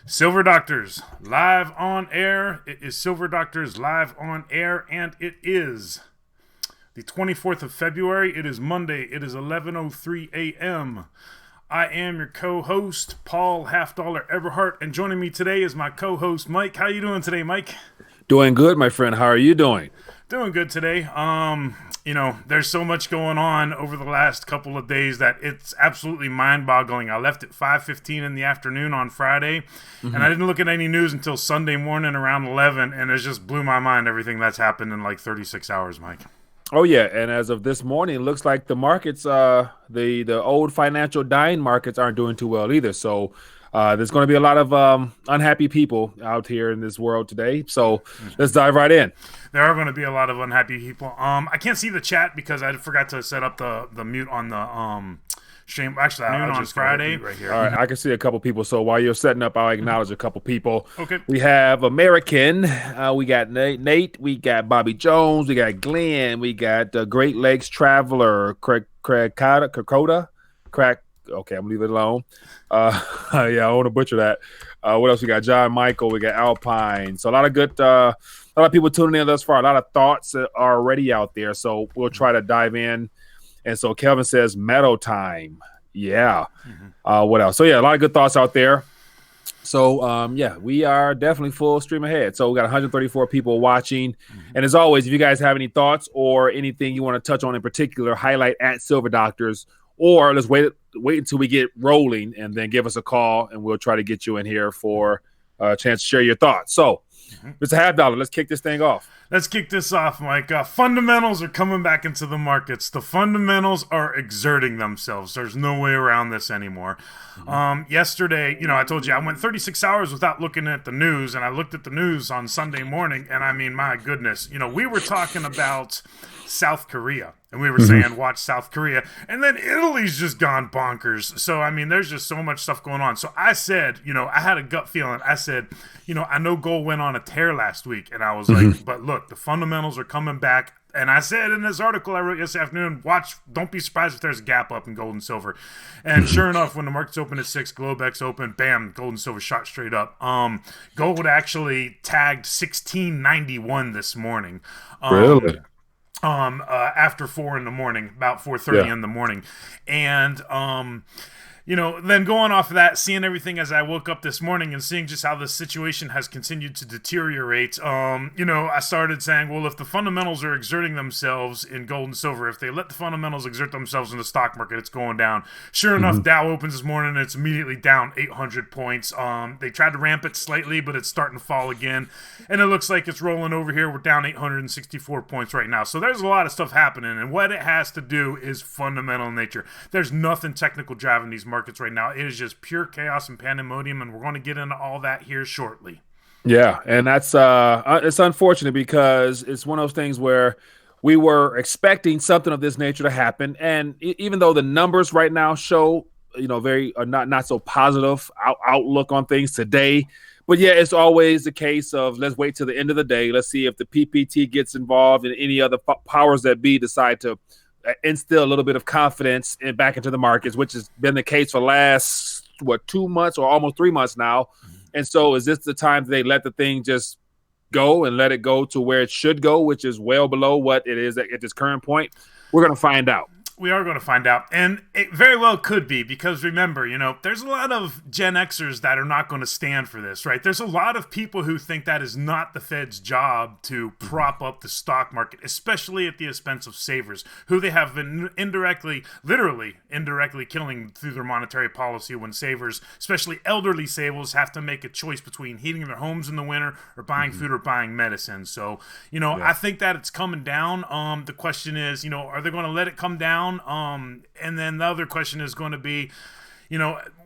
Silver Doctors live on air. It is Silver Doctors live on air, and it is the 24th of February. It is Monday. It is 11:03 a.m. I am your co-host, Paul Half-Dollar Everhart, and joining me today is my co-host, Mike. How you doing today, Mike? Doing good, my friend. How are you doing? Doing good today. There's so much going on over the last couple of days that it's absolutely mind-boggling. I left at 5:15 in the afternoon on Friday, and I didn't look at any news until Sunday morning around 11, and it just blew my mind everything that's happened in like 36 hours, Mike. Oh yeah, and as of this morning, it looks like the markets, the old financial dying markets aren't doing too well either. So there's going to be a lot of unhappy people out here in this world today. So let's dive right in. There are going to be a lot of unhappy people. I can't see the chat because I forgot to set up the mute on the stream. Actually, noon on Friday right here. All right, I can see a couple people. So while you're setting up, I'll acknowledge a couple people. Okay. We have American. We got Nate. We got Bobby Jones. We got Glenn. We got Great Lakes Traveler. Krakota. Okay, I'm gonna leave it alone. Yeah, I want to butcher that. What else? We got John Michael. We got Alpine. So a lot of good, a lot of people tuning in thus far. A lot of thoughts are already out there. So we'll try to dive in. And so Kelvin says meadow time. Yeah. What else? So yeah, a lot of good thoughts out there. So yeah, we are definitely full stream ahead. So we got 134 people watching. And as always, if you guys have any thoughts or anything you want to touch on in particular, highlight at Silver Doctors, or let's wait until we get rolling and then give us a call and we'll try to get you in here for a chance to share your thoughts. So Mr. Half-Dollar, let's kick this thing off. Let's kick this off, Mike. Fundamentals are coming back into the markets. The fundamentals are exerting themselves. There's no way around this anymore. Yesterday, I told you I went 36 hours without looking at the news, and I looked at the news on Sunday morning, and I mean, my goodness, we were talking about South Korea, and we were saying watch South Korea, and then Italy's just gone bonkers. So I mean, there's just so much stuff going on. So I said, I had a gut feeling. I said, I know gold went on a tear last week, and I was like, but look, the fundamentals are coming back. And I said in this article I wrote yesterday afternoon, don't be surprised if there's a gap up in gold and silver. And sure enough, when the markets opened at 6, Globex opened, bam, gold and silver shot straight up. Gold actually tagged 1691 this morning. Really? After 4 in the morning, about 4:30 in the morning. And then going off of that, seeing everything as I woke up this morning and seeing just how the situation has continued to deteriorate, I started saying, well, if the fundamentals are exerting themselves in gold and silver, if they let the fundamentals exert themselves in the stock market, it's going down. Sure enough, Dow opens this morning and it's immediately down 800 points. They tried to ramp it slightly, but it's starting to fall again. And it looks like it's rolling over here. We're down 864 points right now. So there's a lot of stuff happening. And what it has to do is fundamental in nature. There's nothing technical driving these markets right now. It is just pure chaos and pandemonium, and we're going to get into all that here shortly. Yeah, and that's it's unfortunate because it's one of those things where we were expecting something of this nature to happen, and even though the numbers right now show very not so positive outlook on things today, but yeah, it's always the case of let's wait till the end of the day. Let's see if the PPT gets involved and any other powers that be decide to instill a little bit of confidence back into the markets, which has been the case for the last 2 months or almost 3 months now. And so is this the time that they let the thing just go and let it go to where it should go, which is well below what it is at this current point? We're going to find out. We are going to find out. And it very well could be, because remember, there's a lot of Gen Xers that are not going to stand for this, right? There's a lot of people who think that is not the Fed's job to prop up the stock market, especially at the expense of savers, who they have been literally indirectly killing through their monetary policy when savers, especially elderly savers, have to make a choice between heating their homes in the winter or buying food or buying medicine. So, I think that it's coming down. The question is, are they going to let it come down? And then the other question is going to be,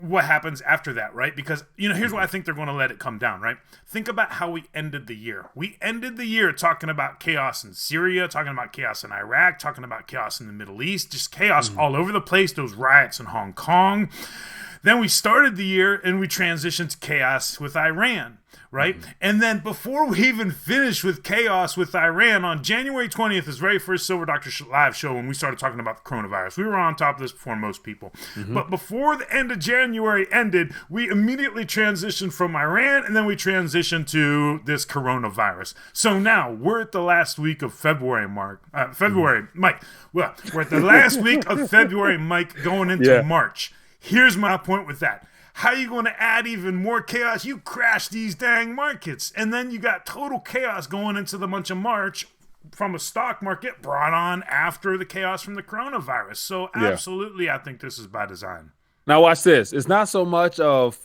what happens after that, right? Because, here's why I think they're going to let it come down, right? Think about how we ended the year. We ended the year talking about chaos in Syria, talking about chaos in Iraq, talking about chaos in the Middle East, just chaos all over the place, those riots in Hong Kong. Then we started the year and we transitioned to chaos with Iran. right? And then before we even finished with chaos with Iran, on January 20th, his very first Silver Doctor live show, when we started talking about the coronavirus, we were on top of this before most people. But before the end of January ended, we immediately transitioned from Iran, and then we transitioned to this coronavirus. So now we're at the last week of February, Mike. Well, we're at the last week of February, Mike, going into March. Here's my point with that. How are you going to add even more chaos? You crash these dang markets. And then you got total chaos going into the month of March from a stock market brought on after the chaos from the coronavirus. So absolutely, I think this is by design. Now watch this. It's not so much of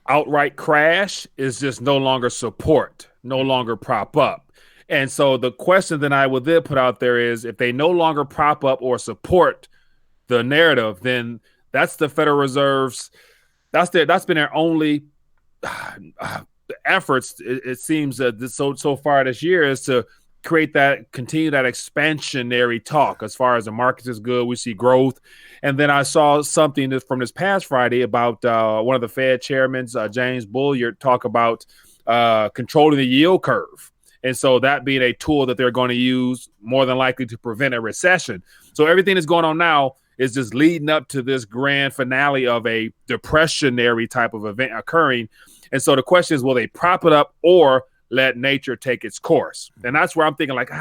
outright crash. It's just no longer support, no longer prop up. And so the question that I would then put out there is, if they no longer prop up or support the narrative, then that's the Federal Reserve's that's been their only efforts. It seems that so far this year is to continue that expansionary talk. As far as the markets is good, we see growth. And then I saw something from this past Friday about one of the Fed chairmen, James Bullard, talk about controlling the yield curve. And so that being a tool that they're going to use more than likely to prevent a recession. So everything that's going on now is just leading up to this grand finale of a depressionary type of event occurring. And so the question is, will they prop it up or let nature take its course? And that's where I'm thinking, like,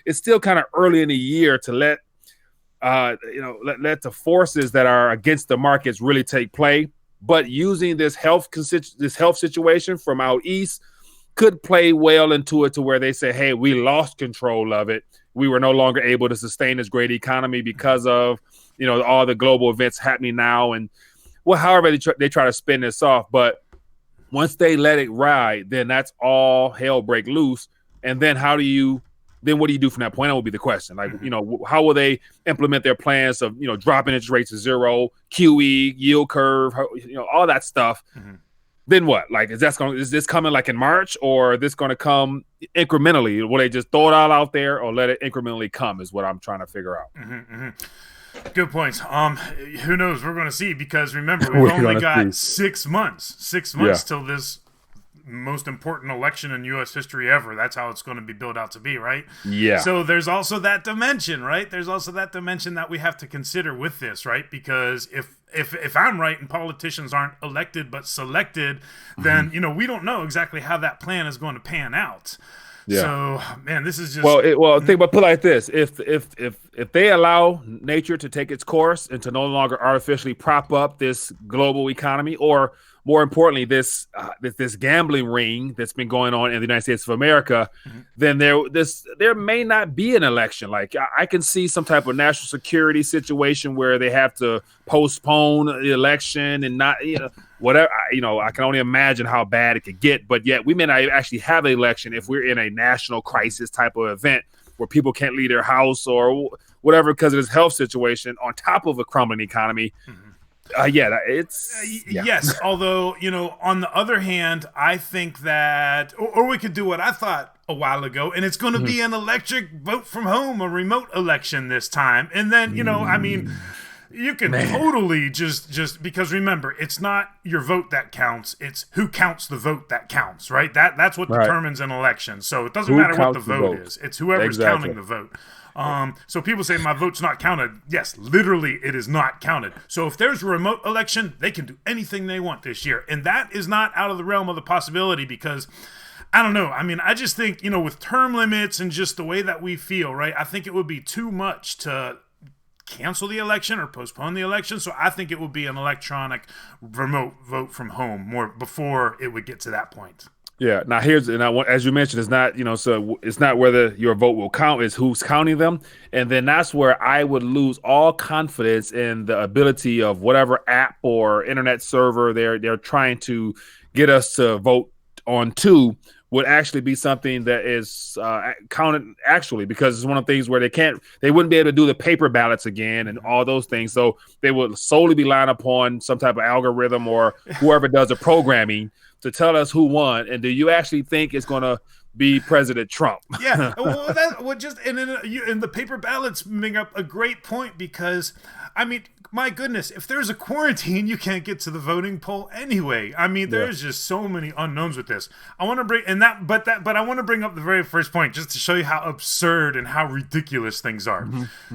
it's still kind of early in the year to let the forces that are against the markets really take play. But using this health situation from out east could play well into it, to where they say, hey, we lost control of it. We were no longer able to sustain this great economy because of, all the global events happening now. And however they try to spin this off. But once they let it ride, then that's all hell break loose. And then what do you do from that point? That would be the question. Like, how will they implement their plans of, dropping interest rates to zero, QE, yield curve, all that stuff. Then what? Like, is this coming like in March, or is this going to come incrementally? Will they just throw it all out there, or let it incrementally come, is what I'm trying to figure out. Good points. Who knows? We're going to see, because remember, we've only got 6 months till this most important election in U.S. history ever. That's how it's going to be built out to be, right? Yeah. So there's also that dimension, right? There's also that dimension that we have to consider with this, right? Because if I'm right and politicians aren't elected but selected, then we don't know exactly how that plan is going to pan out. Yeah. So, man, this is just think about put it like this: if they allow nature to take its course and to no longer artificially prop up this global economy, or more importantly, this gambling ring that's been going on in the United States of America, then there may not be an election. Like, I can see some type of national security situation where they have to postpone the election and not, whatever. I can only imagine how bad it could get. But yet we may not actually have an election if we're in a national crisis type of event where people can't leave their house or whatever because of this health situation on top of a crumbling economy. Yes. Although, on the other hand, I think that, or we could do what I thought a while ago, and it's going to be an electric vote from home, a remote election this time. And then, you can totally just because remember, it's not your vote that counts. It's who counts the vote that counts, right? That's what determines an election. So it doesn't matter what the vote is. It's whoever's counting the vote. So people say my vote's not counted. Yes, literally it is not counted. So if there's a remote election, they can do anything they want this year. And that is not out of the realm of the possibility, because I don't know. I mean, I just think, with term limits and just the way that we feel, right? I think it would be too much to cancel the election or postpone the election. So I think it would be an electronic remote vote from home more before it would get to that point. Yeah. Now as you mentioned, it's not, so it's not whether your vote will count, it's who's counting them. And then that's where I would lose all confidence in the ability of whatever app or internet server they're trying to get us to vote on to would actually be something that is counted actually, because it's one of the things where they wouldn't be able to do the paper ballots again and all those things. So they would solely be relying upon some type of algorithm or whoever does the programming to tell us who won. And do you actually think it's going to be President Trump. Yeah, well, that would just and the paper ballots bring up a great point because, I mean, my goodness, if there's a quarantine, you can't get to the voting poll anyway. I mean, there's just so many unknowns with this. I want to bring but I want to bring up the very first point just to show you how absurd and how ridiculous things are.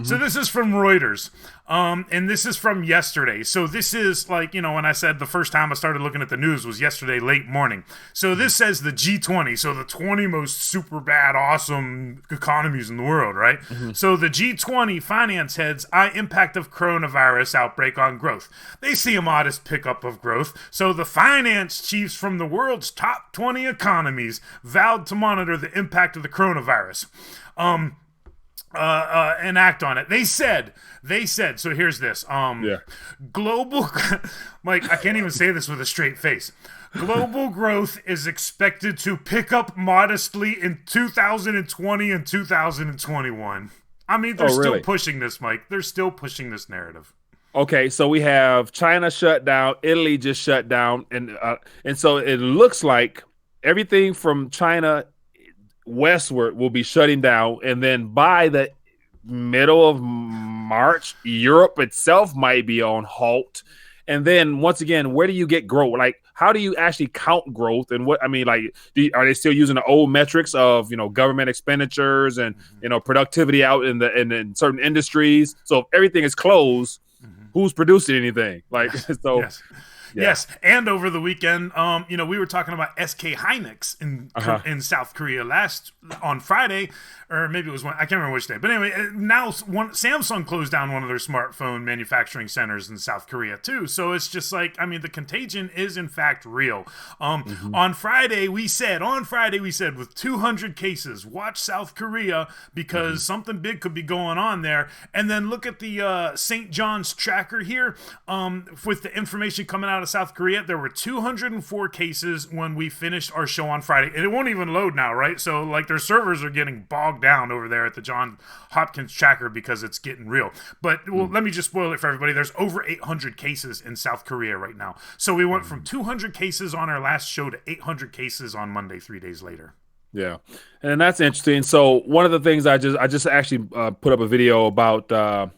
So this is from Reuters. And this is from yesterday. So this is like, when I said the first time I started looking at the news was yesterday late morning. So this says the G20, so the 20 most super bad, awesome economies in the world, right? So the G20 finance heads eye impact of coronavirus outbreak on growth. They see a modest pickup of growth. So the finance chiefs from the world's top 20 economies vowed to monitor the impact of the coronavirus. And act on it. They said, so here's this. Global, Mike, I can't even say this with a straight face. Global growth is expected to pick up modestly in 2020 and 2021. I mean, they're still pushing this, Mike. They're still pushing this narrative. Okay, so we have China shut down, Italy just shut down, and so it looks like everything from China westward will be shutting down, and then by the middle of March, Europe itself might be on halt. And then once again, where do you get growth? Like, how do you actually count growth? And what I mean, like, are they still using the old metrics of government expenditures and productivity out in certain industries? So if everything is closed, who's producing anything? Like, so. Yes. Yeah. Yes, and over the weekend, we were talking about SK Hynix in South Korea on Friday, or maybe it was I can't remember which day. But anyway, now Samsung closed down one of their smartphone manufacturing centers in South Korea too. So it's just like, I mean, the contagion is in fact real. On Friday we said with 200 cases, watch South Korea because something big could be going on there. And then look at the St. John's tracker here with the information coming out of South Korea. There were 204 cases when we finished our show on Friday, and it won't even load now, right? So like their servers are getting bogged down over there at the John Hopkins tracker because it's getting real. But let me just spoil it for everybody. There's over 800 cases in South Korea right now. So we went from 200 cases on our last show to 800 cases on Monday 3 days later. Yeah, and that's interesting. So one of the things I just actually put up a video about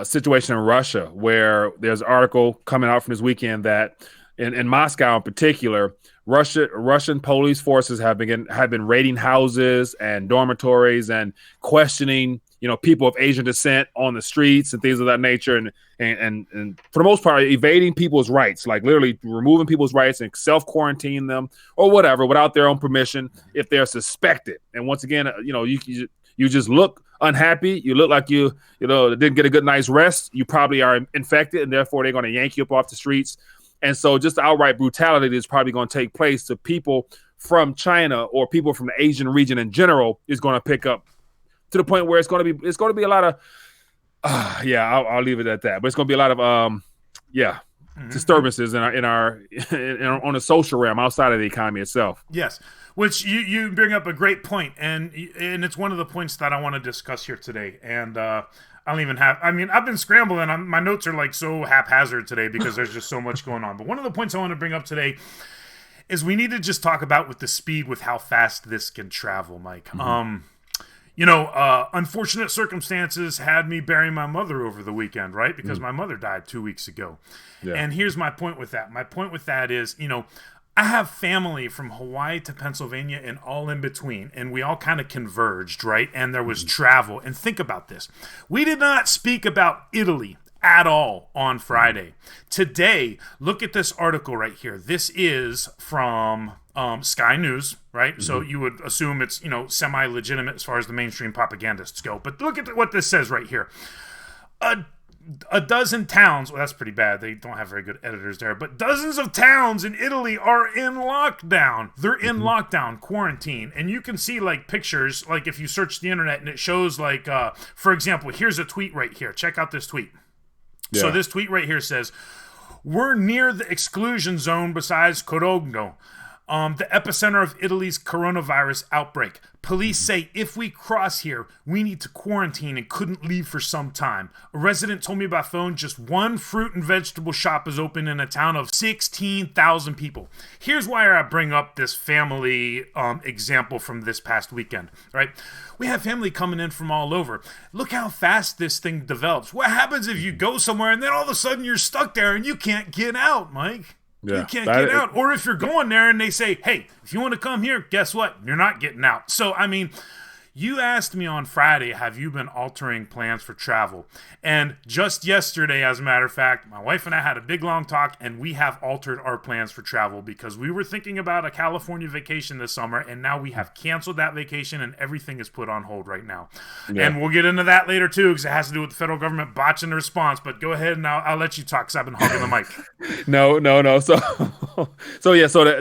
situation in Russia, where there's an article coming out from this weekend that in Moscow in particular, Russian police forces have been raiding houses and dormitories and questioning people of Asian descent on the streets and things of that nature, and for the most part evading people's rights, like literally removing people's rights and self-quarantine them or whatever without their own permission if they're suspected. And once again, you just look unhappy, you look like you didn't get a good night's rest, you probably are infected, and therefore they're going to yank you up off the streets. And so just the outright brutality that's probably going to take place to people from China or people from the Asian region in general is going to pick up to the point where it's going to be a lot of I'll leave it at that. But it's going to be a lot of disturbances in our on the social realm outside of the economy itself. Yes, which you bring up a great point, and it's one of the points that I want to discuss here today. And I don't even have. I mean, I've been scrambling. My notes are like so haphazard today because there's just so much going on. But one of the points I want to bring up today is we need to just talk about with how fast this can travel, Mike. Unfortunate circumstances had me bury my mother over the weekend, right? Because my mother died 2 weeks ago. Yeah. And here's my point with that. My point with that is, I have family from Hawaii to Pennsylvania and all in between, and we all kind of converged, right? And there was travel. And think about this. We did not speak about Italy at all on Friday. Today, look at this article right here. This is from Sky News, right? So you would assume it's, semi-legitimate as far as the mainstream propagandists go. But look at what this says right here. A dozen towns, well, that's pretty bad. They don't have very good editors there. But dozens of towns in Italy are in lockdown. They're in lockdown, quarantine. And you can see, like, pictures, like, if you search the internet, and it shows, like, for example, here's a tweet right here. Check out this tweet. Yeah. So this tweet right here says, "We're near the exclusion zone besides Corogno. The epicenter of Italy's coronavirus outbreak. Police say if we cross here, we need to quarantine and couldn't leave for some time. A resident told me by phone just one fruit and vegetable shop is open in a town of 16,000 people. Here's why I bring up this family example from this past weekend, right? We have family coming in from all over. Look how fast this thing develops. What happens if you go somewhere and then all of a sudden you're stuck there and you can't get out, Mike? Yeah, you can't get out. Or if you're going there and they say, hey, if you want to come here, guess what? You're not getting out. So, I mean, you asked me on Friday, have you been altering plans for travel? And just yesterday, as a matter of fact, my wife and I had a big, long talk, and we have altered our plans for travel because we were thinking about a California vacation this summer, and now we have canceled that vacation, and everything is put on hold right now. Yeah. And we'll get into that later, too, because it has to do with the federal government botching the response. But go ahead, and I'll let you talk because I've been hogging the mic. No. So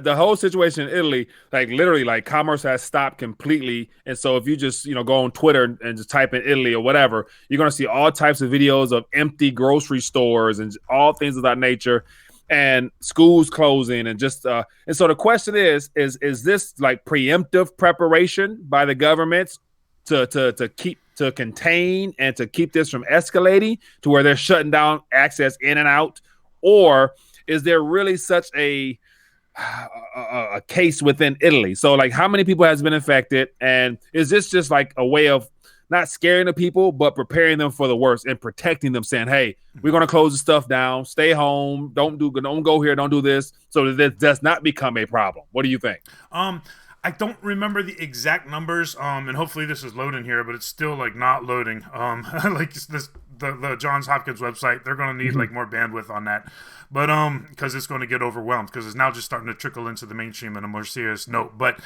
the whole situation in Italy, like literally, like commerce has stopped completely. And so if you just, go on Twitter and just type in Italy or whatever, you're going to see all types of videos of empty grocery stores and all things of that nature, and schools closing and just and so the question is this like preemptive preparation by the governments to contain and to keep this from escalating to where they're shutting down access in and out, or is there really such a case within Italy? So like how many people has been infected, and is this just like a way of not scaring the people but preparing them for the worst and protecting them, saying, hey, we're going to close the stuff down, stay home, don't go here, don't do this, so that this does not become a problem? What do you think? I don't remember the exact numbers, and hopefully this is loading here, but it's still like not loading. Like this, the Johns Hopkins website, they're going to need like more bandwidth on that, but because it's going to get overwhelmed because it's now just starting to trickle into the mainstream in a more serious note. But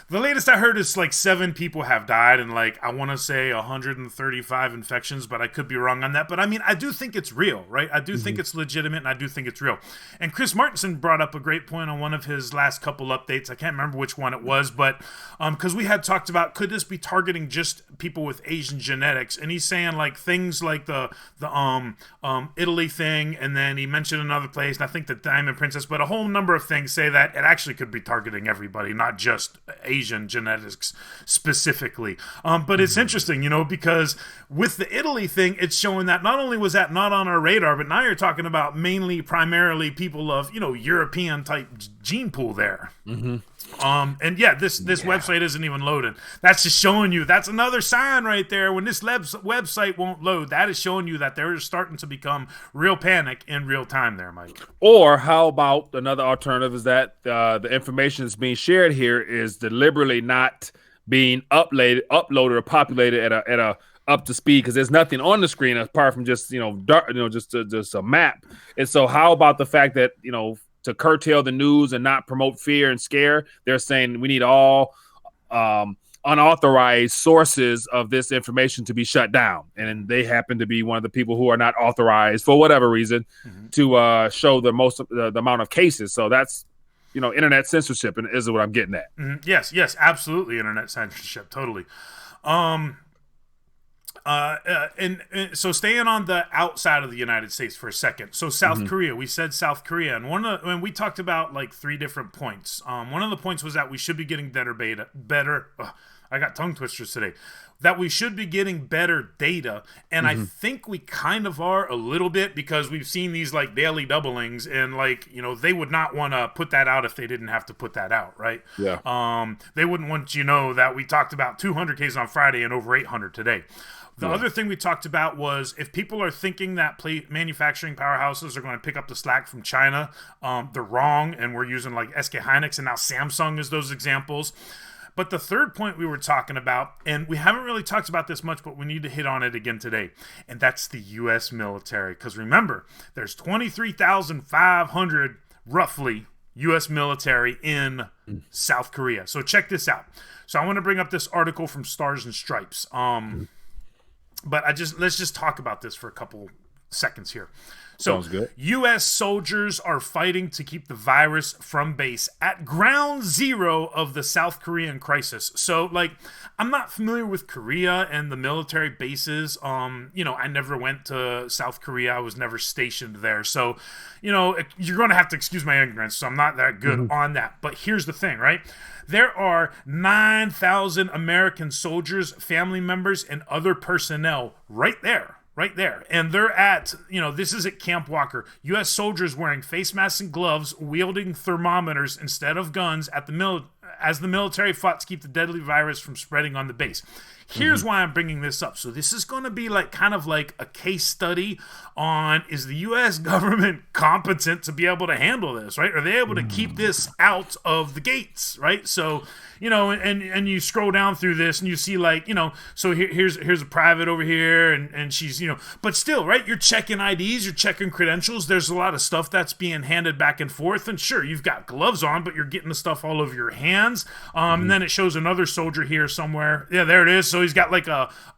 the latest I heard is like 7 people have died and like I want to say 135 infections, but I could be wrong on that. But I mean, I do think it's real, right? I do think it's legitimate, and I do think it's real. And Chris Martinson brought up a great point on one of his last couple updates. I can't remember which one it was, but because we had talked about, could this be targeting just people with Asian genetics? And he's saying like things like the Italy thing, and then he mentioned another place, and I think the Diamond Princess, but a whole number of things say that it actually could be targeting everybody, not just Asian genetics specifically. But it's interesting, because with the Italy thing, it's showing that not only was that not on our radar, but now you're talking about primarily people of, European type gene pool there. Mm-hmm. And yeah, this website isn't even loading. That's just showing you, that's another sign right there. When this website won't load, that is showing you that they're starting to become real panic in real time there, Mike. Or how about another alternative is that the information that's being shared here is deliberately not being uploaded or populated at a up to speed, because there's nothing on the screen apart from just just a map. And so how about the fact that to curtail the news and not promote fear and scare, they're saying we need all unauthorized sources of this information to be shut down, and they happen to be one of the people who are not authorized for whatever reason to show the amount of cases. So that's internet censorship, and is what I'm getting at. Mm-hmm. Yes, absolutely, internet censorship, totally. And so staying on the outside of the United States for a second. So South Korea, we said South Korea, and when we talked about like 3 different points. One of the points was that we should be getting better. I got tongue twisters today. That we should be getting better data, and I think we kind of are a little bit, because we've seen these like daily doublings, and like they would not want to put that out if they didn't have to put that out, right? Yeah. They wouldn't want that we talked about 200 cases on Friday and over 800 today. The other thing we talked about was if people are thinking that manufacturing powerhouses are going to pick up the slack from China, they're wrong, and we're using like SK Hynix and now Samsung as those examples. But the third point we were talking about, and we haven't really talked about this much, but we need to hit on it again today, and that's the U.S. military. Because remember, there's 23,500 roughly U.S. military in South Korea. So check this out. So I want to bring up this article from Stars and Stripes. But let's just talk about this for a couple seconds here. So, Sounds good. U.S. soldiers are fighting to keep the virus from base at ground zero of the South Korean crisis. So, like, I'm not familiar with Korea and the military bases. I never went to South Korea. I was never stationed there. So, you're going to have to excuse my ignorance. So I'm not that good on that. But here's the thing, right? There are 9,000 American soldiers, family members, and other personnel right there. Right there. And they're at, this is at Camp Walker. U.S. soldiers wearing face masks and gloves, wielding thermometers instead of guns as the military fought to keep the deadly virus from spreading on the base. Here's why I'm bringing this up. So this is going to be kind of like a case study on, is the U.S. government competent to be able to handle this, right? Are they able to keep this out of the gates, right? So, and you scroll down through this and you see so here's a private over here and she's, but still, right? You're checking IDs, you're checking credentials. There's a lot of stuff that's being handed back and forth. And sure, you've got gloves on, but you're getting the stuff all over your hands. And then it shows another soldier here somewhere. Yeah, there it is. So he's got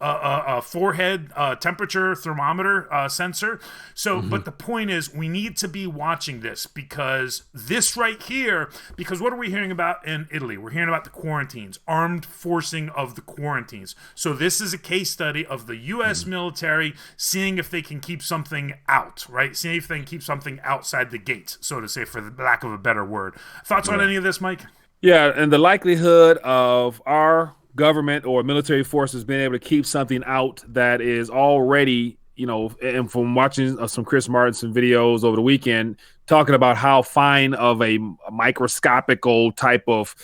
a forehead temperature thermometer sensor. So, but the point is, we need to be watching this because this right here, because what are we hearing about in Italy? We're hearing about the quarantines, armed forcing of the quarantines. So this is a case study of the U.S. military seeing if they can keep something out, right? Seeing if they can keep something outside the gate, so to say, for the lack of a better word. Thoughts on any of this, Mike? Yeah, and the likelihood of our government or military forces being able to keep something out that is already, and from watching some Chris Martinson videos over the weekend, talking about how fine of a microscopical type of,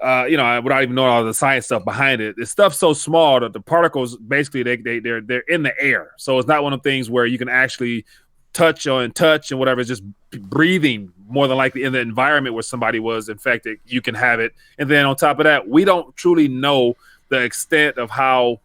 without even knowing all the science stuff behind it, it's stuff so small that the particles basically they're in the air. So it's not one of the things where you can actually touch and whatever. It's just breathing, more than likely in the environment where somebody was infected, you can have it. And then on top of that, we don't truly know the extent of how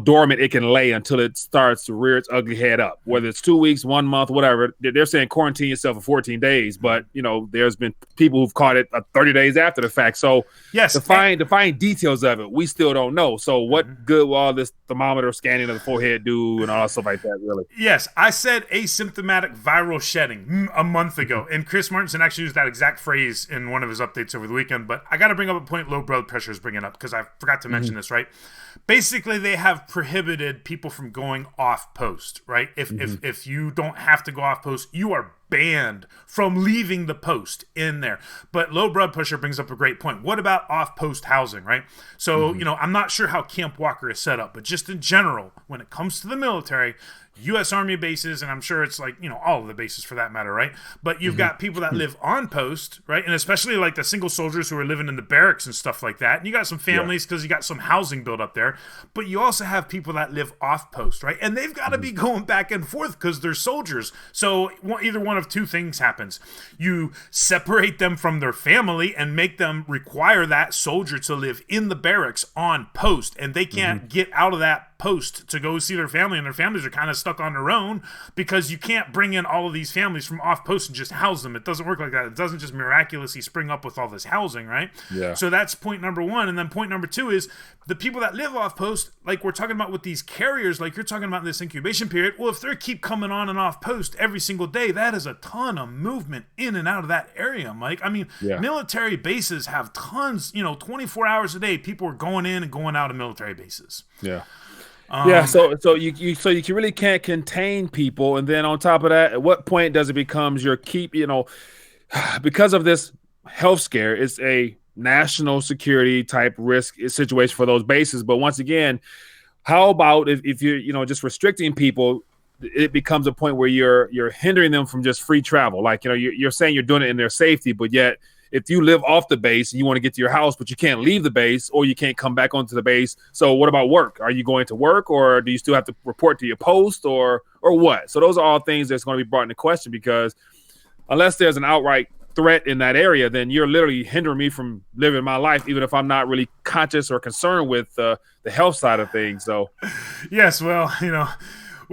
dormant it can lay until it starts to rear its ugly head up. Whether it's 2 weeks, 1 month, whatever, they're saying quarantine yourself for 14 days. But there's been people who've caught it 30 days after the fact. So yes, the fine details of it, we still don't know. So what good will all this thermometer scanning of the forehead do and all that stuff like that, really? Yes, I said asymptomatic viral shedding a month ago, and Chris Martinson actually used that exact phrase in one of his updates over the weekend. But I got to bring up a point low blood pressure is bringing up because I forgot to mention this, right? Basically, they have prohibited people from going off post, right? If you don't have to go off post, you are banned from leaving the post in there. But low blood pressure brings up a great point. What about off-post housing, right? So, I'm not sure how Camp Walker is set up, but just in general, when it comes to the military, U.S. Army bases, and I'm sure it's all of the bases for that matter, right? But you've got people that live on post, right? And especially the single soldiers who are living in the barracks and stuff like that. And you got some families because you got some housing built up there. But you also have people that live off post, right? And they've got to be going back and forth because they're soldiers. So either one of two things happens. You separate them from their family and make them require that soldier to live in the barracks on post. And they can't get out of that post to go see their family, and their families are kind of stuck on their own because you can't bring in all of these families from off post and just house them. It doesn't work like that. It doesn't just miraculously spring up with all this housing, right? Yeah. So that's point number one. And then point number two is the people that live off post, like we're talking about with these carriers, like you're talking about this incubation period. Well, if they keep coming on and off post every single day, that is a ton of movement in and out of that area, Mike. I mean, military bases have tons, 24 hours a day, people are going in and going out of military bases. Yeah. So you really can't contain people, and then on top of that, at what point does it becomes your keep? Because of this health scare, it's a national security type risk situation for those bases. But once again, how about if you're just restricting people? It becomes a point where you're hindering them from just free travel. Like you're saying you're doing it in their safety, but yet if you live off the base and you want to get to your house, but you can't leave the base or you can't come back onto the base. So what about work? Are you going to work, or do you still have to report to your post, or what? So those are all things that's going to be brought into question, because unless there's an outright threat in that area, then you're literally hindering me from living my life, even if I'm not really conscious or concerned with the health side of things. So yes, well,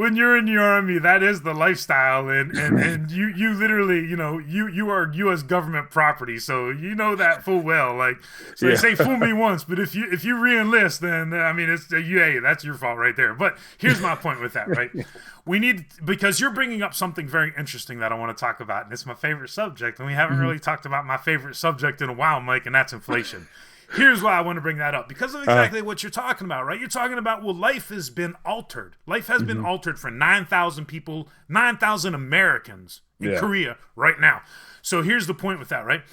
when you're in the army, that is the lifestyle, and you literally, you are U.S. government property, so you know that full well. Like, so they say fool me once, but if you re-enlist, then I mean hey, that's your fault right there. But here's my point with that, right? We need, because you're bringing up something very interesting that I want to talk about, and it's my favorite subject, and we haven't really talked about my favorite subject in a while, Mike, and that's inflation. Here's why I want to bring that up. Because of exactly what you're talking about, right? You're talking about, well, life has been altered. Life has been altered for 9,000 people, 9,000 Americans in Korea right now. So here's the point with that, right?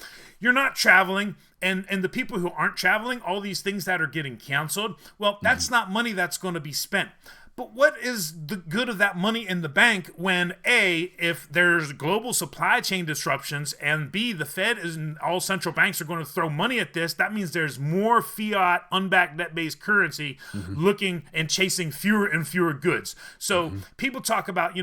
You're not traveling, and the people who aren't traveling, all these things that are getting canceled, well, that's not money that's going to be spent. But what is the good of that money in the bank when A, if there's global supply chain disruptions, and B, the Fed and all central banks are going to throw money at this? That means there's more fiat, unbacked, net-based currency looking and chasing fewer and fewer goods. So people talk about,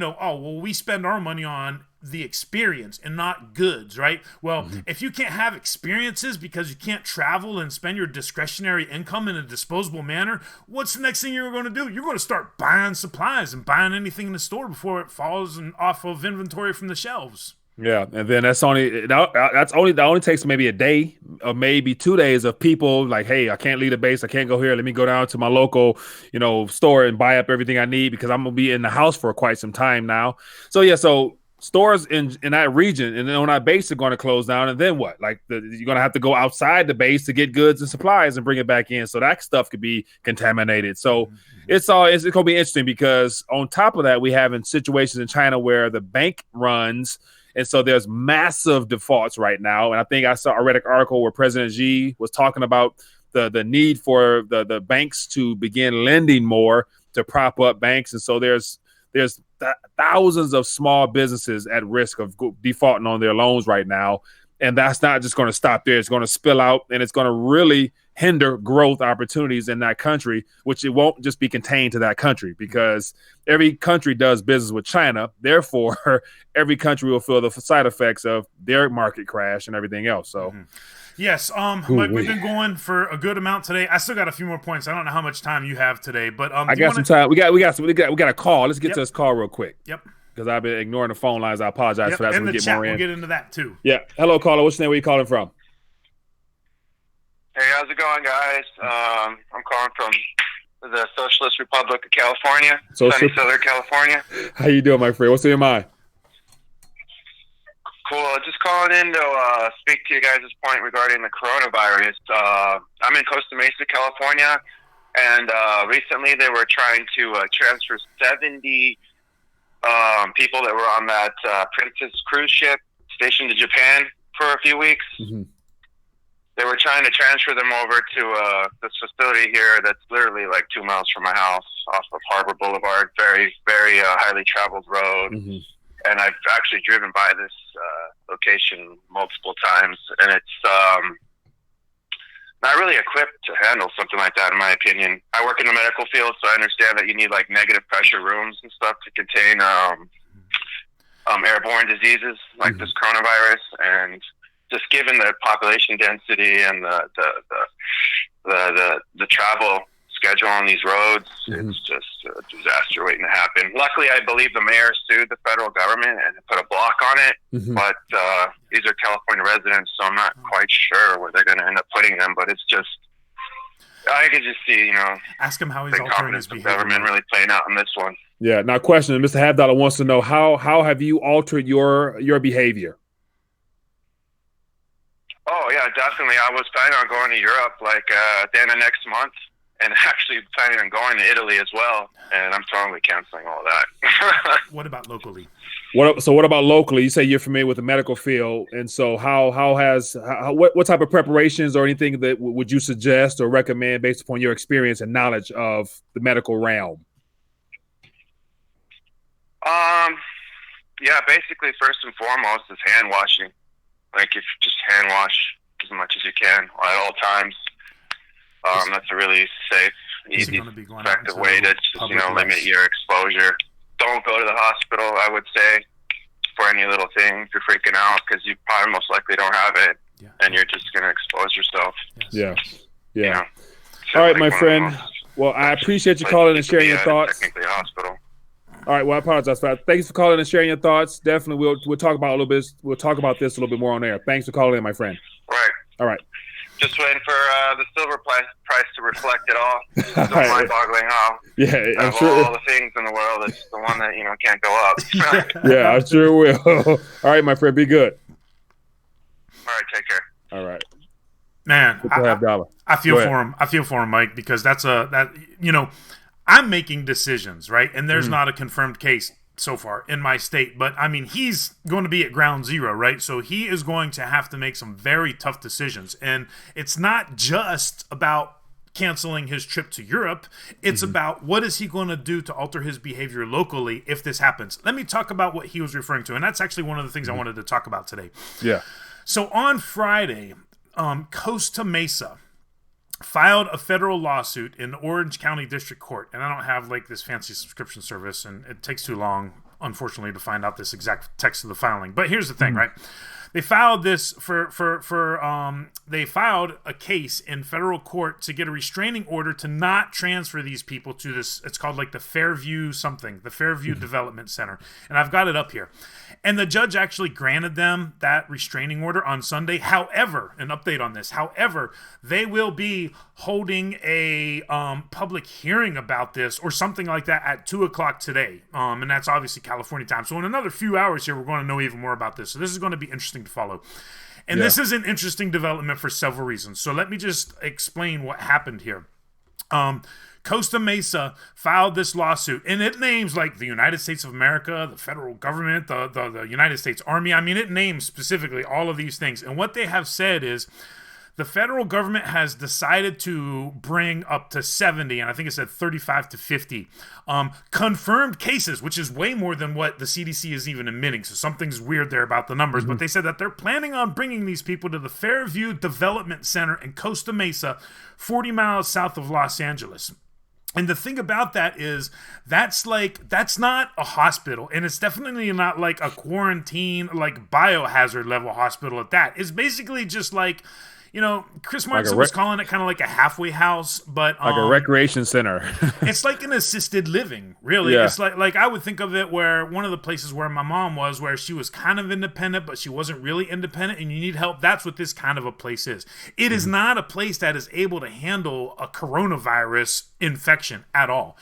we spend our money on the experience and not goods, right? Well, if you can't have experiences because you can't travel and spend your discretionary income in a disposable manner, what's the next thing you're going to do? You're going to start buying supplies and buying anything in the store before it falls off of inventory from the shelves. Yeah, and then that only takes maybe a day or maybe 2 days of people like, hey, I can't leave the base, I can't go here. Let me go down to my local, store and buy up everything I need because I'm gonna be in the house for quite some time now. So stores in that region and then on that base are going to close down, and then what? Like you're going to have to go outside the base to get goods and supplies and bring it back in. So that stuff could be contaminated. So it's going to be interesting because on top of that, we have in situations in China where the bank runs. And so there's massive defaults right now. And I think I read an article where President Xi was talking about the need for the banks to begin lending more to prop up banks. And so there's thousands of small businesses at risk of defaulting on their loans right now. And that's not just going to stop there. It's going to spill out, and it's going to really hinder growth opportunities in that country, which it won't just be contained to that country because every country does business with China. Therefore, every country will feel the side effects of their market crash and everything else. So. Yes, Mike, we've been going for a good amount today. I still got a few more points. I don't know how much time you have today, but I got some time. We got a call. Let's get to this call real quick. Yep. Because I've been ignoring the phone lines. I apologize for that. And the chat, we'll get into that too. Yeah. Hello, caller. What's your name? Where you calling from? Hey, how's it going, guys? I'm calling from the Socialist Republic of California, sunny Southern California. How you doing, my friend? What's in your mind? Cool. Just calling in to speak to you guys' point regarding the coronavirus. I'm in Costa Mesa, California, and recently they were trying to transfer 70 people that were on that Princess cruise ship stationed to Japan for a few weeks. They were trying to transfer them over to this facility here that's literally like 2 miles from my house off of Harbor Boulevard, very, very highly traveled road. And I've actually driven by this location multiple times, and it's not really equipped to handle something like that, in my opinion. I work in the medical field, so I understand that you need like negative pressure rooms and stuff to contain airborne diseases like this coronavirus. And just given the population density and the travel schedule on these roads, it's just a disaster waiting to happen. Luckily, I believe the mayor sued the federal government and put a block on it, but these are California residents, so I'm not quite sure where they're going to end up putting them, but it's just, I could just see, ask him how he's altering his behavior. The government really playing out on this one. Yeah, now question, Mr. Havdalah wants to know, how have you altered your behavior? Oh, yeah, definitely. I was planning on going to Europe at the end of next month, and actually planning on going to Italy as well, and I'm totally canceling all that. What about locally? What about locally? You say you're familiar with the medical field, and so what type of preparations or anything that would you suggest or recommend based upon your experience and knowledge of the medical realm? Yeah, basically first and foremost is hand washing. Like if you just hand wash as much as you can at all times. That's a really safe, easy, effective way to just, limit your exposure. Don't go to the hospital, I would say, for any little thing if you're freaking out, because you probably most likely don't have it, and you're just going to expose yourself. Yeah. All right, my friend. Well, I appreciate you calling and sharing your thoughts. Technically a hospital. All right. Well, I apologize for that. Thanks for calling and sharing your thoughts. Definitely, we'll talk about a little bit. We'll talk about this a little bit more on air. Thanks for calling in, my friend. Right. All right. Just waiting for the silver price to reflect it all. It's still Right. mind-boggling how Yeah, of all the things in the world, it's the one that can't go up. Yeah, I sure will. All right, my friend, be good. All right, take care. All right. Man, I feel for him. I feel for him, Mike, because I'm making decisions, right? And there's not a confirmed case so far in my state, but I mean, he's going to be at ground zero, right? So he is going to have to make some very tough decisions. And it's not just about canceling his trip to Europe. It's about what is he going to do to alter his behavior locally if this happens. Let me talk about what he was referring to. And that's actually one of the things I wanted to talk about today. Yeah. So on Friday, Costa Mesa filed a federal lawsuit in Orange County District Court. And I don't have like this fancy subscription service, and it takes too long, unfortunately, to find out this exact text of the filing. But here's the thing, right? They filed this they filed a case in federal court to get a restraining order to not transfer these people to this. It's called like the Fairview Development Center. And I've got it up here. And the judge actually granted them that restraining order on Sunday. However, an update on this. However, they will be holding a public hearing about this or something like that at 2:00 today. And that's obviously California time. So in another few hours here, we're going to know even more about this. So this is going to be interesting to follow. And this is an interesting development for several reasons. So let me just explain what happened here. Costa Mesa filed this lawsuit, and it names like the United States of America, the federal government, the United States Army. I mean, it names specifically all of these things. And what they have said is the federal government has decided to bring up to 70, and I think it said 35 to 50 confirmed cases, which is way more than what the CDC is even admitting. So something's weird there about the numbers. But they said that they're planning on bringing these people to the Fairview Development Center in Costa Mesa, 40 miles south of Los Angeles. And the thing about that is that's not a hospital, and it's definitely not like a quarantine, like biohazard level hospital at that. It's basically just like, Chris Martin was calling it kind of like a halfway house, but like a recreation center. It's like an assisted living, really. Yeah. It's like I would think of it where one of the places where my mom was, where she was kind of independent, but she wasn't really independent, and you need help. That's what this kind of a place is. It is not a place that is able to handle a coronavirus infection at all.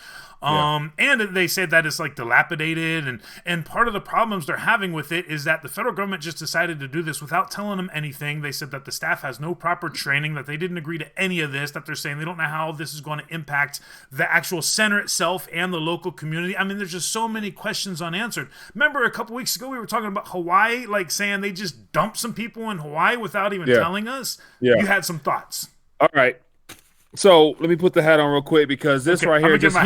And they said that it's like dilapidated, and part of the problems they're having with it is that the federal government just decided to do this without telling them anything. They said that the staff has no proper training, that they didn't agree to any of this, that they're saying they don't know how this is going to impact the actual center itself and the local community. I mean, there's just so many questions unanswered. Remember a couple weeks ago we were talking about Hawaii, like saying they just dumped some people in Hawaii without even telling us? Yeah. You had some thoughts. All right. So let me put the hat on real quick, because this right here, just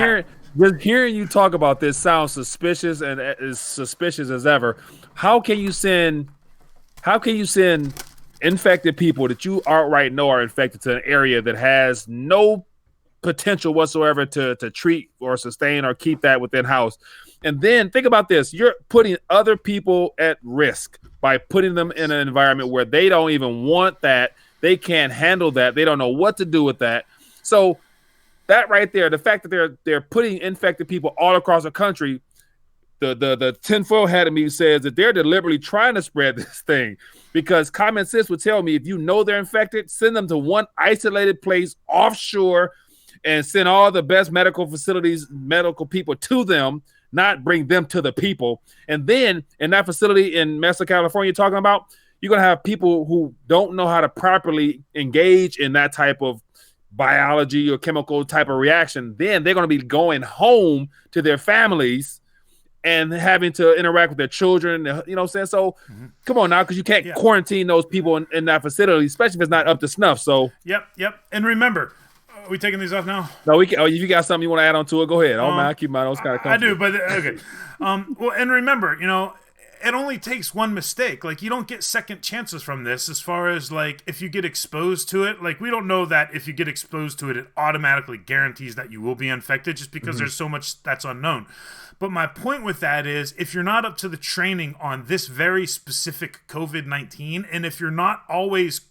hearing you talk about this sounds suspicious, and as suspicious as ever. How can you send infected people that you outright know are infected to an area that has no potential whatsoever to treat or sustain or keep that within house? And then think about this. You're putting other people at risk by putting them in an environment where they don't even want that. They can't handle that. They don't know what to do with that. So that right there, the fact that they're putting infected people all across the country, the tinfoil hat of me says that they're deliberately trying to spread this thing, because common sense would tell me if you know they're infected, send them to one isolated place offshore and send all the best medical facilities, medical people to them, not bring them to the people. And then in that facility in Mesa, California, you're talking about, you're going to have people who don't know how to properly engage in that type of biology or chemical type of reaction. Then they're going to be going home to their families and having to interact with their children. You know what I'm saying? So come on now, because you can't quarantine those people in that facility, especially if it's not up to snuff. So Yep. And remember, are we taking these off now? No, we can. If you got something you want to add on to it, go ahead. Oh man, I keep my nose kind of comfortable. I do, but okay. Well, and remember, it only takes one mistake. Like, you don't get second chances from this, as far as like if you get exposed to it. Like, we don't know that if you get exposed to it, it automatically guarantees that you will be infected, just because there's so much that's unknown. But my point with that is, if you're not up to the training on this very specific COVID-19, and if you're not always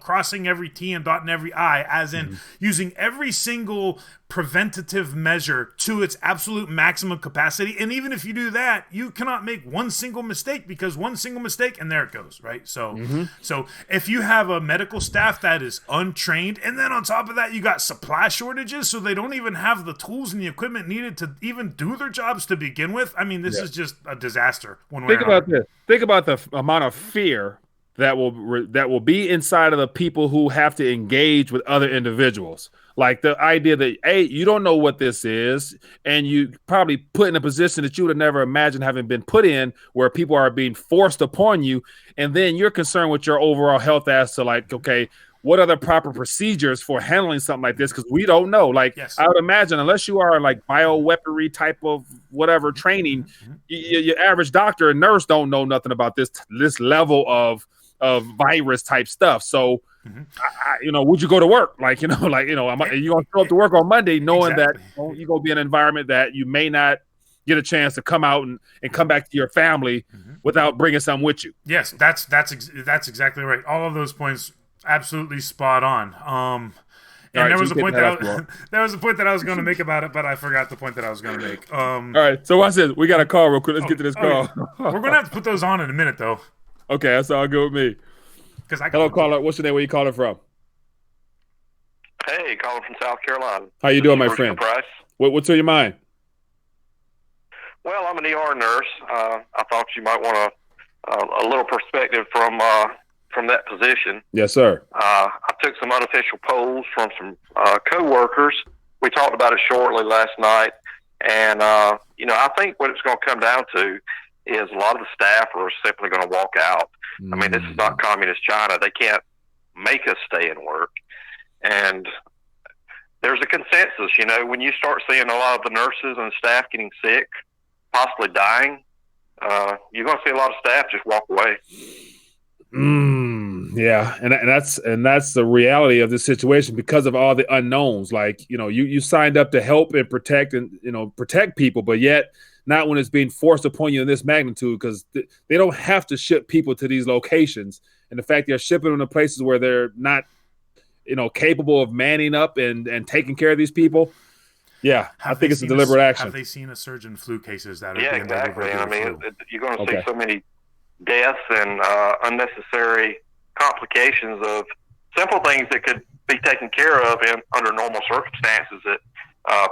crossing every T and dotting every I, as in using every single preventative measure to its absolute maximum capacity. And even if you do that, you cannot make one single mistake, because one single mistake and there it goes, right? So so if you have a medical staff that is untrained, and then on top of that you got supply shortages, so they don't even have the tools and the equipment needed to even do their jobs to begin with, I mean, this is just a disaster. Think about this. Think about the amount of fear that will be inside of the people who have to engage with other individuals. Like the idea that, hey, you don't know what this is, and you probably put in a position that you would have never imagined having been put in, where people are being forced upon you, and then you're concerned with your overall health as to, like, okay, what are the proper procedures for handling something like this? Because we don't know. Like, I would imagine, unless you are like bioweaponry type of whatever training, your average doctor and nurse don't know nothing about this level of virus type stuff. So, would you go to work? Like, you're going to show up to work on Monday knowing that you're going to be in an environment that you may not get a chance to come out and come back to your family without bringing something with you. Yes, that's exactly right. All of those points absolutely spot on. And there was a point that I was going to make about it, but I forgot the point that I was going to make. All right, so watch this. We got a call real quick. Let's get to this call. We're going to have to put those on in a minute, though. Okay, that's all good with me. Hello, caller. What's your name? Where you calling from? Hey, calling from South Carolina. How you doing, my friend? Price. What's on your mind? Well, I'm an ER nurse. I thought you might want a little perspective from that position. Yes, sir. I took some unofficial polls from some coworkers. We talked about it shortly last night, and I think what it's going to come down to is a lot of the staff are simply going to walk out. I mean, this is not communist China. They can't make us stay and work. And there's a consensus, when you start seeing a lot of the nurses and staff getting sick, possibly dying, you're going to see a lot of staff just walk away. Yeah, and that's the reality of this situation because of all the unknowns. Like, you signed up to help and protect people, but yet not when it's being forced upon you in this magnitude, because they don't have to ship people to these locations. And the fact they're shipping them to places where they're not, capable of manning up and taking care of these people. Yeah, I think it's a deliberate action. Have they seen a surge in flu cases that are being exactly. I mean, you're going to see so many deaths and unnecessary complications of simple things that could be taken care of under normal circumstances that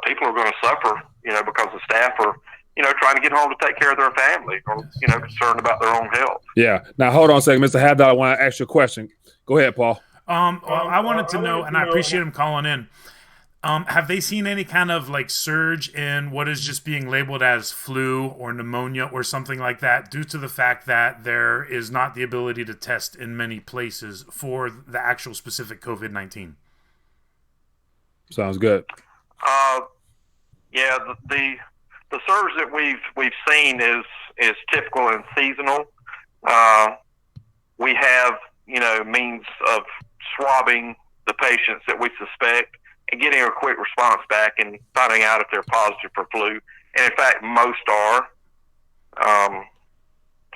people are going to suffer, because the staff are, trying to get home to take care of their family or, concerned about their own health. Yeah. Now, hold on a second, Mr. Haddock. I want to ask you a question. Go ahead, Paul. Well, I wanted to know, and I appreciate him calling in. Have they seen any kind of like surge in what is just being labeled as flu or pneumonia or something like that, due to the fact that there is not the ability to test in many places for the actual specific COVID-19? Sounds good. Yeah, the surge that we've seen is typical and seasonal. We have means of swabbing the patients that we suspect and getting a quick response back and finding out if they're positive for flu. And in fact, most are.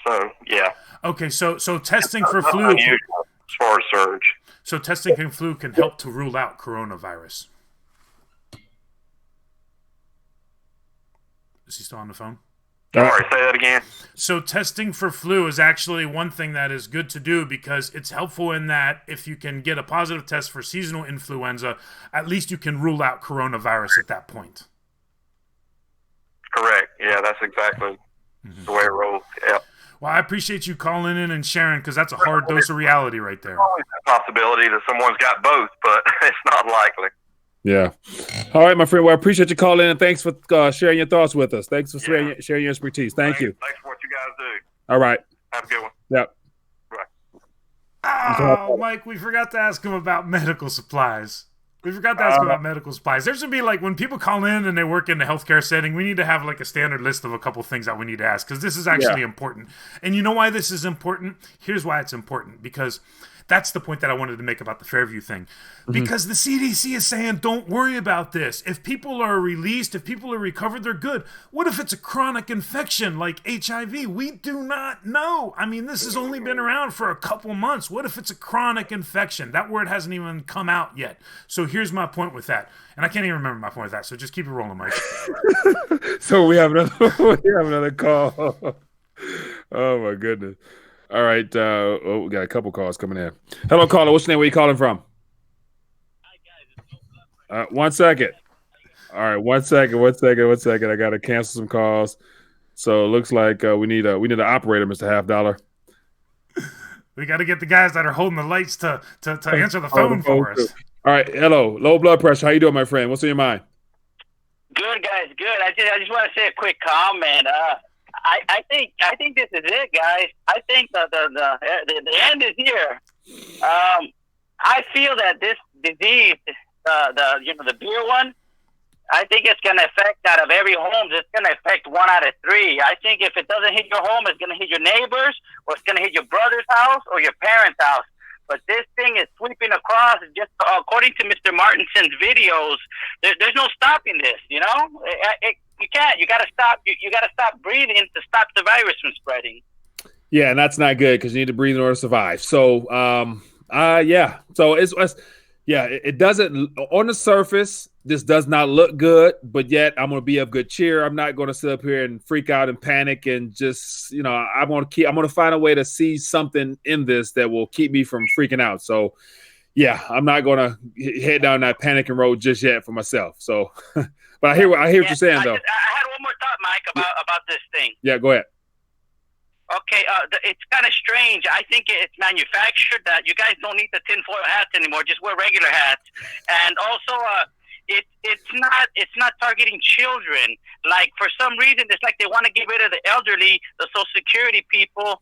So yeah. Okay, so testing for flu, unusual as far as surge. So testing for flu can help to rule out coronavirus. Is he still on the phone? Sorry, say that again. So testing for flu is actually one thing that is good to do, because it's helpful in that if you can get a positive test for seasonal influenza, at least you can rule out coronavirus at that point. Correct. Yeah, that's exactly the way it rolls. Yeah. Well, I appreciate you calling in and sharing, because that's a hard dose of reality right there. Always a possibility that someone's got both, but it's not likely. Yeah. All right, my friend. Well, I appreciate you calling in, and thanks for sharing your thoughts with us. Thanks for sharing your expertise. Thank you. Thanks for what you guys do. All right. Have a good one. Yep. Right. Oh, Mike, we forgot to ask him about medical supplies. We forgot to ask about medical supplies. There should be like when people call in and they work in the healthcare setting, we need to have like a standard list of a couple things that we need to ask because this is actually important. And you know why this is important? Here's why it's important because that's the point that I wanted to make about the Fairview thing. Because the CDC is saying, don't worry about this. If people are released, if people are recovered, they're good. What if it's a chronic infection like HIV? We do not know. I mean, this has only been around for a couple months. What if it's a chronic infection? That word hasn't even come out yet. So here's my point with that. And I can't even remember my point with that. So just keep it rolling, Mike. So we have another call. Oh, my goodness. All right. We got a couple calls coming in. Hello, caller. What's your name? Where you calling from? 1 second. All right. 1 second. I got to cancel some calls. So it looks like we need an operator, Mr. Half Dollar. We got to get the guys that are holding the lights to answer the phone for us. All right. Hello. Low blood pressure. How you doing, my friend? What's on your mind? Good, guys. Good. I just want to say a quick comment. I think this is it, guys. I think the end is here. I feel that this disease, the beer one, I think it's going to affect out of every home. It's going to affect 1 out of 3. I think if it doesn't hit your home, it's going to hit your neighbors, or it's going to hit your brother's house or your parents' house. But this thing is sweeping across. Just according to Mr. Martinson's videos, there's no stopping this. You know, you can't. You got to stop. You got to stop breathing to stop the virus from spreading. Yeah, and that's not good because you need to breathe in order to survive. So, yeah. So it doesn't on the surface. This does not look good, but yet I'm going to be of good cheer. I'm not going to sit up here and freak out and panic and just, I'm going to find a way to see something in this that will keep me from freaking out. So, yeah, I'm not going to head down that panicking road just yet for myself. So, but I hear what you're saying, though. I had one more thought, Mike, about this thing. Yeah, go ahead. Okay, it's kind of strange. I think it's manufactured that you guys don't need the tinfoil hats anymore. Just wear regular hats. And also, it's not targeting children. Like, for some reason, it's like they want to get rid of the elderly, the Social Security people,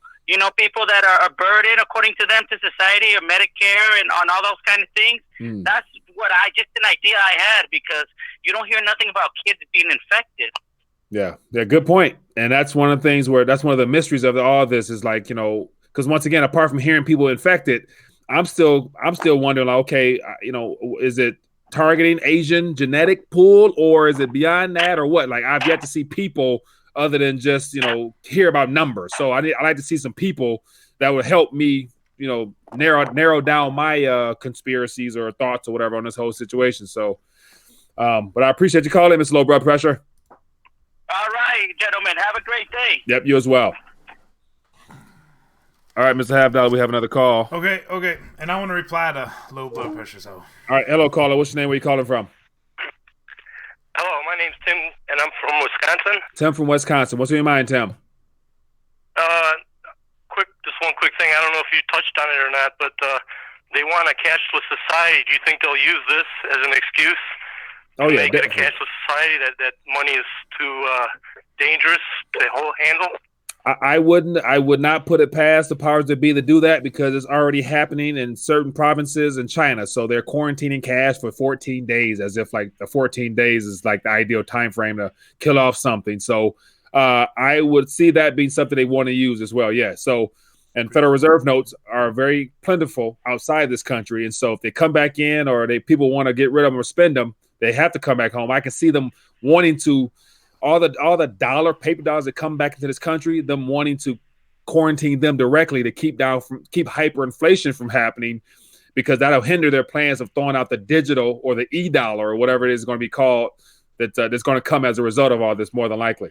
people that are a burden, according to them, to society, or Medicare, and on all those kind of things. That's what just an idea I had, because you don't hear nothing about kids being infected. Yeah, good point. And that's one of the things that's one of the mysteries of all of this is like, because once again, apart from hearing people infected, I'm still wondering, like, okay, is it targeting Asian genetic pool, or is it beyond that, or what? Like, I've yet to see people other than just, hear about numbers. So I like to see some people that would help me, narrow down my conspiracies or thoughts or whatever on this whole situation. So, but I appreciate you calling, Mr. Low Blood Pressure. All right, gentlemen. Have a great day. Yep, you as well. All right, Mr. Half Dollar, we have another call. Okay. And I want to reply to low blood pressure. So. All right, hello, caller. What's your name? Where you calling from? Hello, my name's Tim, and I'm from Wisconsin. Tim from Wisconsin. What's on your mind, Tim? Just one quick thing. I don't know if you touched on it or not, but they want a cashless society. Do you think they'll use this as an excuse? Oh, yeah. Make it a cashless society that money is too dangerous to handle? I would not put it past the powers that be to do that, because it's already happening in certain provinces in China. So they're quarantining cash for 14 days, as if like the 14 days is like the ideal time frame to kill off something. So I would see that being something they want to use as well. Yeah. So, and Federal Reserve notes are very plentiful outside this country. And so if they come back in, or people want to get rid of them or spend them, they have to come back home. I can see them wanting to, all the paper dollars that come back into this country, them wanting to quarantine them directly to keep hyperinflation from happening, because that'll hinder their plans of throwing out the digital or the e-dollar or whatever it is going to be called that's going to come as a result of all this, more than likely.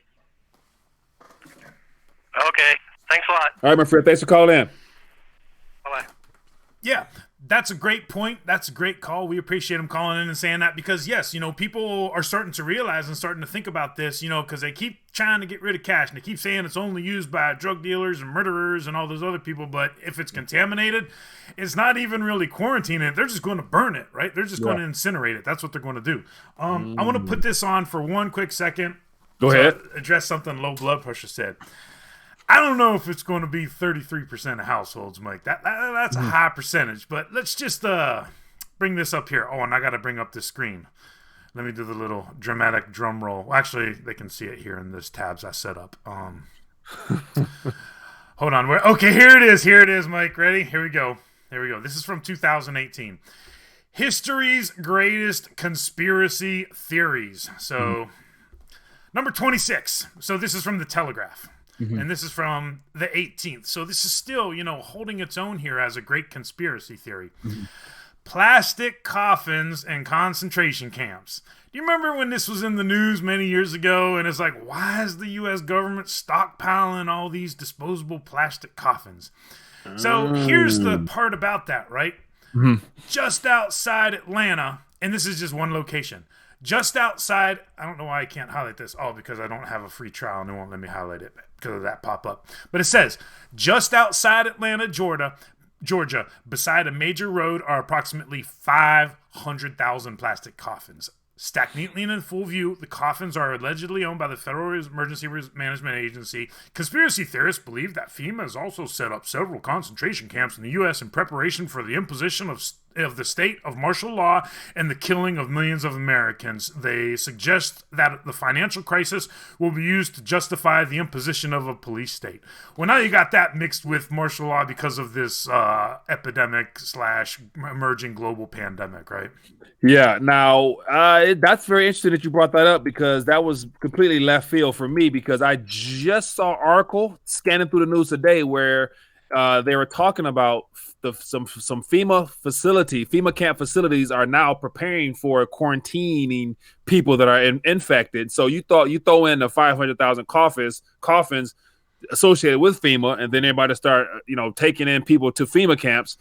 Okay. Thanks a lot. All right, my friend. Thanks for calling in. Bye-bye. Yeah. That's a great point. That's a great call. We appreciate him calling in and saying that, because yes, people are starting to realize and starting to think about this, because they keep trying to get rid of cash and they keep saying it's only used by drug dealers and murderers and all those other people. But if it's contaminated, it's not even really quarantining it. They're just going to burn it, right? They're just going to incinerate it. That's what they're going to do. I want to put this on for one quick second. Go ahead. Address something low blood pressure said. I don't know if it's going to be 33% of households, Mike. That's a high percentage, but let's just bring bring this up here. Oh, and I got to bring up the screen. Let me do the little dramatic drum roll. Well, actually, they can see it here in this tabs I set up. Hold on. Okay, here it is. Here it is, Mike. Ready? Here we go. This is from 2018. History's greatest conspiracy theories. So, number 26. So this is from the Telegraph. And this is from the 18th. So this is still, holding its own here as a great conspiracy theory. Plastic coffins and concentration camps. Do you remember when this was in the news many years ago? And it's like, why is the U.S. government stockpiling all these disposable plastic coffins? So here's the part about that, right? Just outside Atlanta, and this is just one location. Just outside, I don't know why I can't highlight this. Oh, because I don't have a free trial and it won't let me highlight it because of that pop-up. But it says, just outside Atlanta, Georgia, beside a major road are approximately 500,000 plastic coffins. Stacked neatly and in full view, the coffins are allegedly owned by the Federal Emergency Management Agency. Conspiracy theorists believe that FEMA has also set up several concentration camps in the U.S. in preparation for the imposition of the state of martial law and the killing of millions of Americans. They suggest that the financial crisis will be used to justify the imposition of a police state. Well, now you got that mixed with martial law because of this epidemic / emerging global pandemic, right? Yeah. Now, that's very interesting that you brought that up because that was completely left field for me because I just saw an article scanning through the news today where they were talking about some FEMA camp facilities are now preparing for quarantining people that are infected. So you throw in the 500,000 coffins associated with FEMA, and then everybody start taking in people to FEMA camps.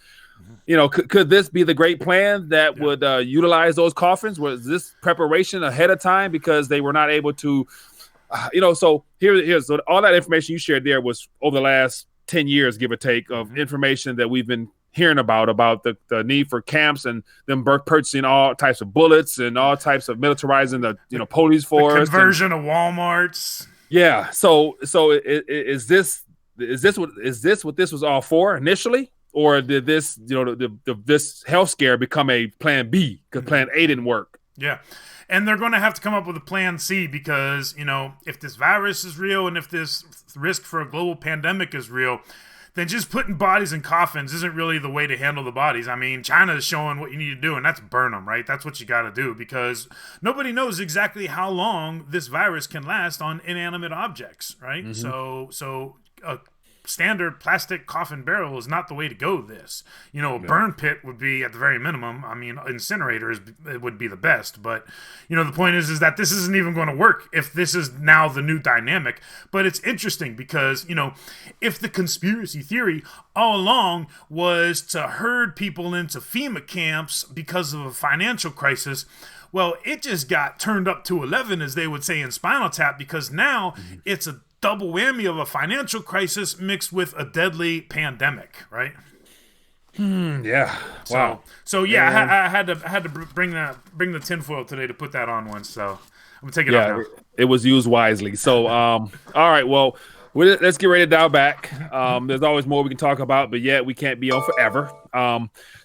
Could this be the great plan that would utilize those coffins? Was this preparation ahead of time because they were not able to, So here's so all that information you shared there was over the last 10 years, give or take, of information that we've been hearing about the need for camps and them purchasing all types of bullets and all types of militarizing the police force, the conversion of Walmarts. Yeah. So is this what this was all for initially? Or did this, this health scare become a plan B because plan A didn't work? Yeah. And they're going to have to come up with a plan C because, if this virus is real and if this risk for a global pandemic is real, then just putting bodies in coffins isn't really the way to handle the bodies. I mean, China is showing what you need to do, and that's burn them, right? That's what you got to do because nobody knows exactly how long this virus can last on inanimate objects, right? So standard plastic coffin barrel is not the way to go this. A burn pit would be at the very minimum. I mean, incinerators would be the best. But, the point is that this isn't even going to work if this is now the new dynamic. But it's interesting because, if the conspiracy theory all along was to herd people into FEMA camps because of a financial crisis, well, it just got turned up to 11, as they would say in Spinal Tap, because now it's a double whammy of a financial crisis mixed with a deadly pandemic, right? Yeah. Wow. So yeah, I had to bring the tinfoil today to put that on once. So I'm gonna take it off now. It was used wisely. So all right. Well, let's get ready to dial back. There's always more we can talk about, but yet we can't be on forever.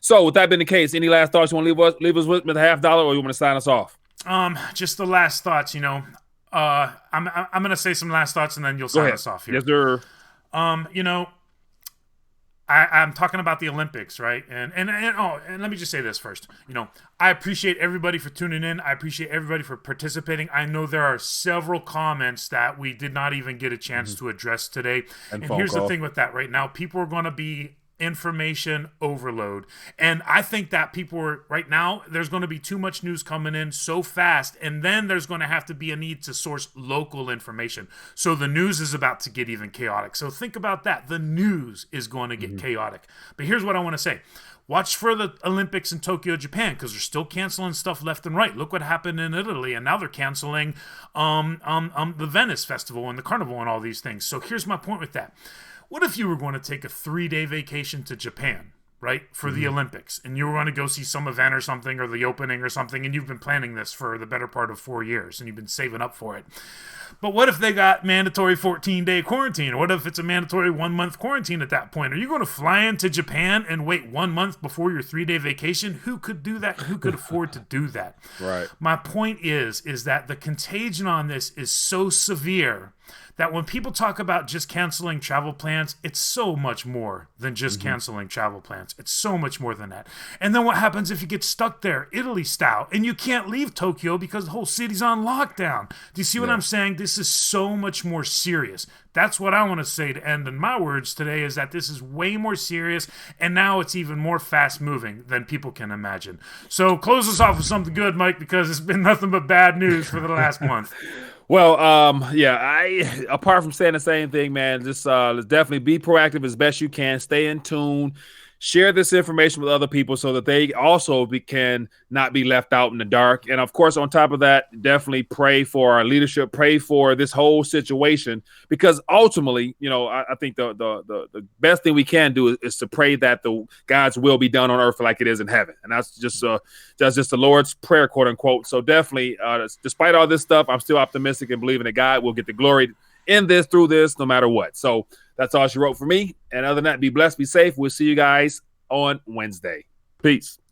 So with that being the case, any last thoughts you want to leave us with $50, or you want to sign us off? Just the last thoughts. I'm gonna say some last thoughts and then you'll sign us off here. Yes, sir. I'm talking about the Olympics, right? And let me just say this first. I appreciate everybody for tuning in. I appreciate everybody for participating. I know there are several comments that we did not even get a chance to address today. And here's the thing with that right now. People are going to be information overload. And I think that right now, there's going to be too much news coming in so fast. And then there's going to have to be a need to source local information. So the news is about to get even chaotic. So think about that. The news is going to get chaotic. But here's what I want to say. Watch for the Olympics in Tokyo, Japan, because they're still canceling stuff left and right. Look what happened in Italy, and now they're canceling the Venice Festival and the Carnival and all these things. So here's my point with that. What if you were going to take a 3-day vacation to Japan? right, for the Olympics, and you were going to go see some event or something, or the opening or something, and you've been planning this for the better part of 4 years, and you've been saving up for it. But what if they got mandatory 14-day quarantine? Or what if it's a mandatory 1-month quarantine at that point? Are you going to fly into Japan and wait 1 month before your 3-day vacation? Who could do that? Who could afford to do that? Right. My point is that the contagion on this is so severe that when people talk about just canceling travel plans, it's so much more than just canceling travel plans. It's so much more than that. And then what happens if you get stuck there, Italy style, and you can't leave Tokyo because the whole city's on lockdown? Do you see what I'm saying? This is so much more serious. That's what I want to say to end in my words today, is that this is way more serious, and now it's even more fast-moving than people can imagine. So close us off with something good, Mike, because it's been nothing but bad news for the last month. Well, I apart from saying the same thing, man, just let's definitely be proactive as best you can. Stay in tune. Share this information with other people so that they also can not be left out in the dark. And of course, on top of that, definitely pray for our leadership, pray for this whole situation, because ultimately, I think the best thing we can do is to pray that the God's will be done on earth like it is in heaven. And that's just the Lord's prayer, quote unquote. So definitely, despite all this stuff, I'm still optimistic and believing that God will get the glory in this, through this, no matter what. So that's all she wrote for me. And other than that, be blessed, be safe. We'll see you guys on Wednesday. Peace.